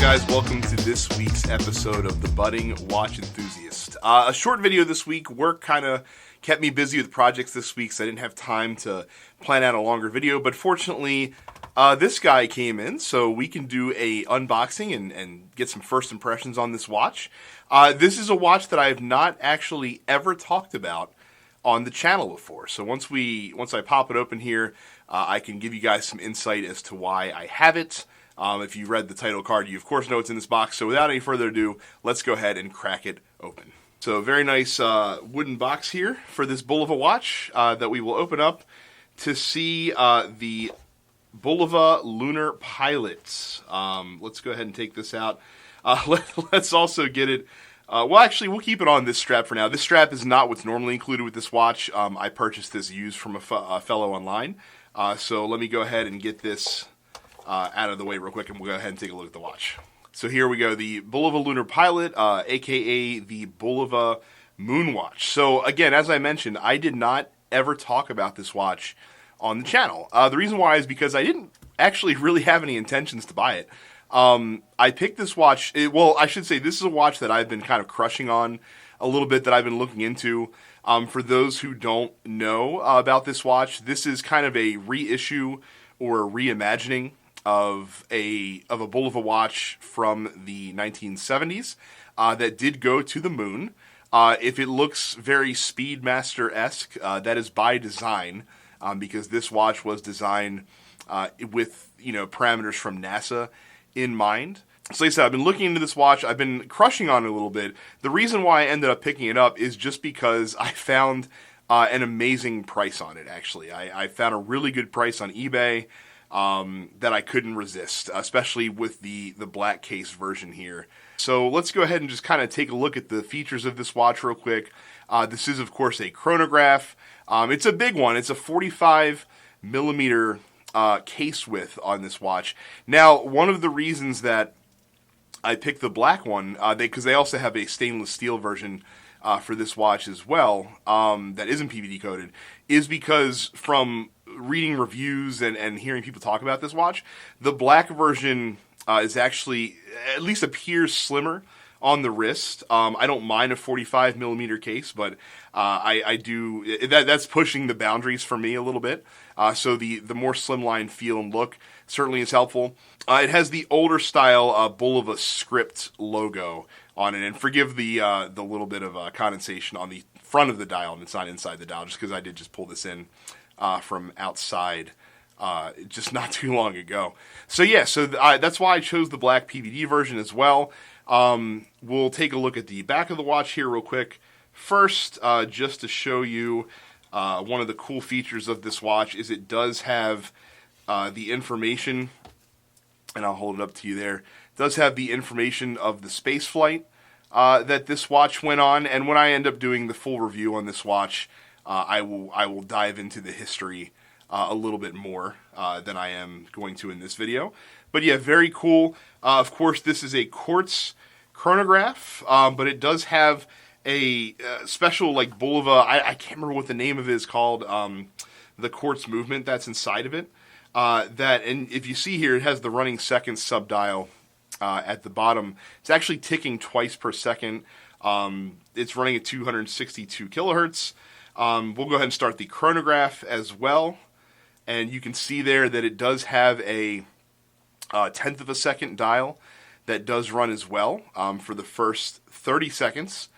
guys, welcome to this week's episode of the Budding Watch Enthusiast. A short video this week. Work kind of kept me busy with projects this week, so I didn't have time to plan out a longer video, but fortunately this guy came in, so we can do a unboxing and get some first impressions on this watch. This is a watch that I have not actually ever talked about on the channel before, so once I pop it open here, I can give you guys some insight as to why I have it. If you read the title card, you of course know it's in this box. So without any further ado, let's go ahead and crack it open. So very nice wooden box here for this Bulova watch that we will open up to see the Bulova Lunar Pilot. Let's go ahead and take this out. Let's also get it. Well, actually, we'll keep it on this strap for now. This strap is not what's normally included with this watch. I purchased this used from a fellow online. So let me go ahead and get this out of the way real quick, and we'll go ahead and take a look at the watch. So here we go, the Bulova Lunar Pilot, aka the Bulova Moon Watch. So again, as I mentioned, I did not ever talk about this watch on the channel. The reason why is because I didn't actually really have any intentions to buy it. I picked this watch, well, I should say this is a watch that I've been kind of crushing on a little bit, that I've been looking into. For those who don't know about this watch, this is kind of a reissue or a reimagining of a Bulova watch from the 1970s that did go to the moon. If it looks very Speedmaster-esque, that is by design, because this watch was designed with parameters from NASA in mind. So like I said, I've been looking into this watch. I've been crushing on it a little bit. The reason why I ended up picking it up is just because I found an amazing price on it, actually. I found a really good price on eBay that I couldn't resist, especially with the black case version here. So let's go ahead and just kind of take a look at the features of this watch real quick. This is, of course, a chronograph. It's a big one. It's a 45 millimeter case width on this watch. Now, one of the reasons that I picked the black one, because they also have a stainless steel version for this watch as well, that isn't PVD coated, is because from reading reviews and hearing people talk about this watch, the black version is actually, at least appears slimmer on the wrist. I don't mind a 45 millimeter case, but I do, that's pushing the boundaries for me a little bit. So the more slimline feel and look certainly is helpful. It has the older style Bulova script logo on it, and forgive the little bit of condensation on the front of the dial, and it's not inside the dial, just because I did just pull this in from outside just not too long ago. So yeah, that's why I chose the black PVD version as well. We'll take a look at the back of the watch here real quick. First, just to show you one of the cool features of this watch is it does have the information, and I'll hold it up to you there. It does have the information of the space flight that this watch went on, and when I end up doing the full review on this watch, I will dive into the history a little bit more than I am going to in this video. But yeah, very cool. Of course, this is a quartz chronograph, but it does have a special, like, Bulova, I can't remember what the name of it is called, the quartz movement that's inside of it. And if you see here, it has the running seconds sub-dial at the bottom. It's actually ticking twice per second. It's running at 262 kilohertz. We'll go ahead and start the chronograph as well. And you can see there that it does have a tenth of a second dial that does run as well for the first 30 seconds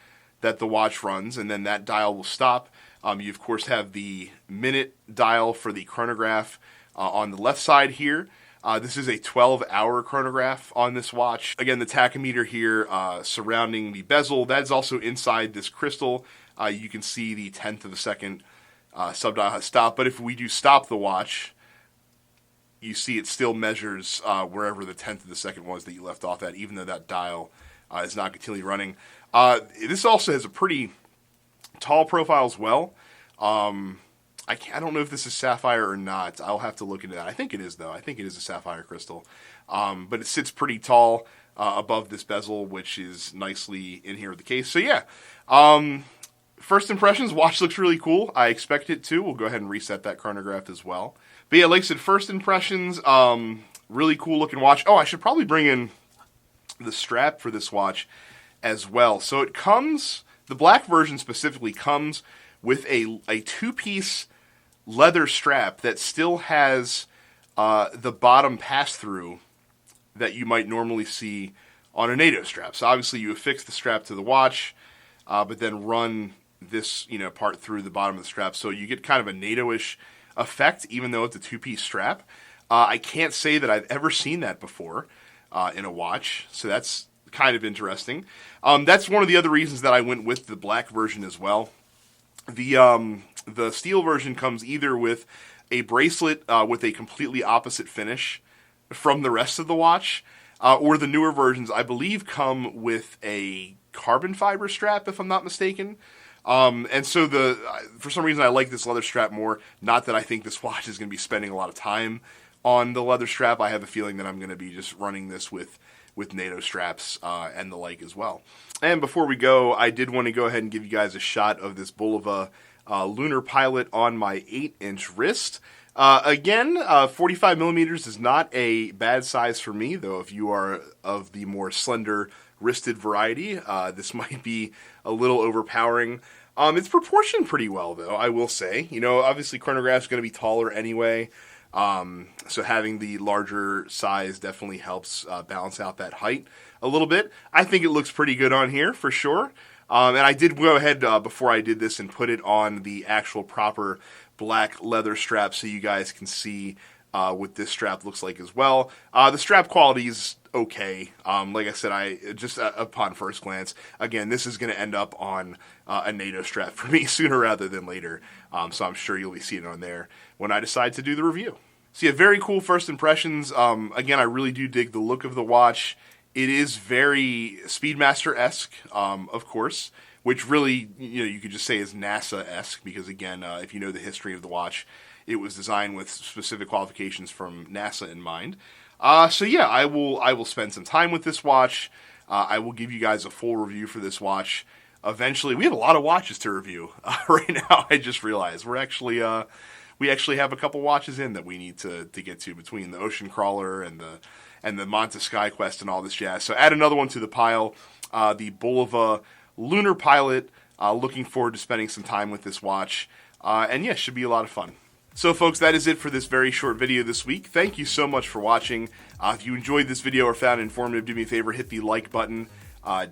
that the watch runs, and then that dial will stop. You, of course, have the minute dial for the chronograph on the left side here. This is a 12-hour chronograph on this watch. Again, the tachometer here surrounding the bezel, that's also inside this crystal. You can see the tenth of a second sub-dial has stopped, but if we do stop the watch, you see it still measures wherever the tenth of the second was that you left off at, even though that dial is not continually running. This also has a pretty tall profile as well. I don't know if this is sapphire or not. I'll have to look into that. I think it is, though. I think it is a sapphire crystal. But it sits pretty tall above this bezel, which is nicely in here with the case. So yeah, first impressions, watch looks really cool. I expect it to. We'll go ahead and reset that chronograph as well. But yeah, like I said, first impressions, really cool looking watch. Oh, I should probably bring in the strap for this watch as well. So it comes, the black version specifically comes with a two-piece leather strap that still has the bottom pass-through that you might normally see on a NATO strap. So obviously you affix the strap to the watch, but then run this part through the bottom of the strap. So you get kind of a NATO-ish effect, even though it's a two-piece strap. I can't say that I've ever seen that before in a watch, so that's kind of interesting. That's one of the other reasons that I went with the black version as well. The steel version comes either with a bracelet with a completely opposite finish from the rest of the watch, or the newer versions, I believe, come with a carbon fiber strap, if I'm not mistaken. And so for some reason I like this leather strap more. Not that I think this watch is going to be spending a lot of time on the leather strap. I have a feeling that I'm going to be just running this with NATO straps and the like as well. And before we go, I did want to go ahead and give you guys a shot of this Bulova Lunar Pilot on my 8-inch wrist. Again, 45 millimeters is not a bad size for me, though if you are of the more slender wristed variety, this might be a little overpowering. It's proportioned pretty well, though, I will say. Obviously chronograph's going to be taller anyway, so having the larger size definitely helps balance out that height a little bit. I think it looks pretty good on here, for sure. And I did go ahead before I did this and put it on the actual proper black leather strap so you guys can see what this strap looks like as well. The strap quality is okay. Like I said, upon first glance, again, this is going to end up on a NATO strap for me sooner rather than later. So I'm sure you'll be seeing it on there when I decide to do the review. So yeah, very cool first impressions. Again, I really do dig the look of the watch. It is very Speedmaster-esque, of course, which really, you could just say is NASA-esque because, again, if you know the history of the watch, it was designed with specific qualifications from NASA in mind. So yeah, I will spend some time with this watch. I will give you guys a full review for this watch. Eventually, we have a lot of watches to review right now. I just realized we actually have a couple watches in that we need to get to between the Ocean Crawler and the Manta Sky Quest and all this jazz. So add another one to the pile, the Bulova Lunar Pilot. Looking forward to spending some time with this watch. And yeah, should be a lot of fun. So folks, that is it for this very short video this week. Thank you so much for watching. If you enjoyed this video or found it informative, do me a favor, hit the like button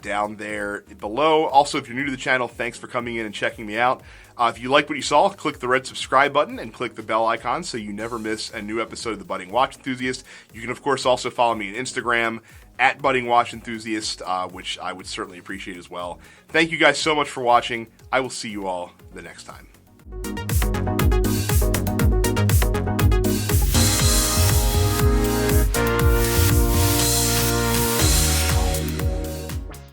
down there below. Also, if you're new to the channel, thanks for coming in and checking me out. If you like what you saw, click the red subscribe button and click the bell icon so you never miss a new episode of The Budding Watch Enthusiast. You can, of course, also follow me on Instagram at Budding Watch Enthusiast, which I would certainly appreciate as well. Thank you guys so much for watching. I will see you all the next time.